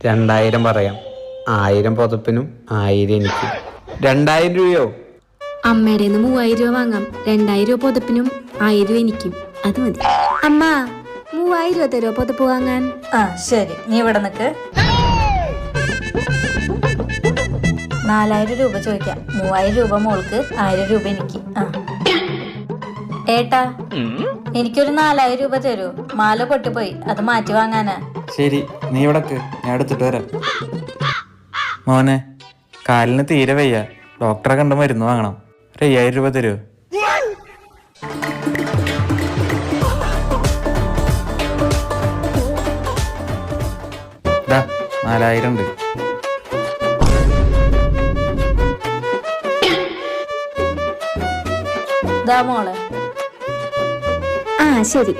2000 പറയാം. 1000 പുതപ്പിനും 1000 എനിക്ക്. 2000 രൂപയോ? അമ്മയുടെ 3000 രൂപ വാങ്ങാം. 2000 രൂപ പുതപ്പിനും 1000 രൂപ എനിക്കും. അത് മതി. അമ്മ 3000 രൂപ തരുമോ പുതപ്പ് വാങ്ങാൻ? ആ ശരി, നീ ഇവിടെ നിൽക്ക്. 4000 രൂപ ചോദിക്കാം. 3000 രൂപ മോൾക്ക്, 1000 രൂപ എനിക്ക്. ആ ഏട്ടാ, എനിക്കൊരു 4000 രൂപ തരൂ. മാല പൊട്ടിപ്പോയി, അത് മാറ്റി വാങ്ങാനാ. ശരി, നീ ഇവിടെ ഞാൻ എടുത്തിട്ട് വരാം. മോനെ, കാലിന് തീരെ വയ്യ, ഡോക്ടറെ കണ്ട് മരുന്ന് വാങ്ങണം. 5000 രൂപ തരുമോ? ഇതാ 4000 ഉണ്ട്. ദാ മോളെ. ആ ശരി.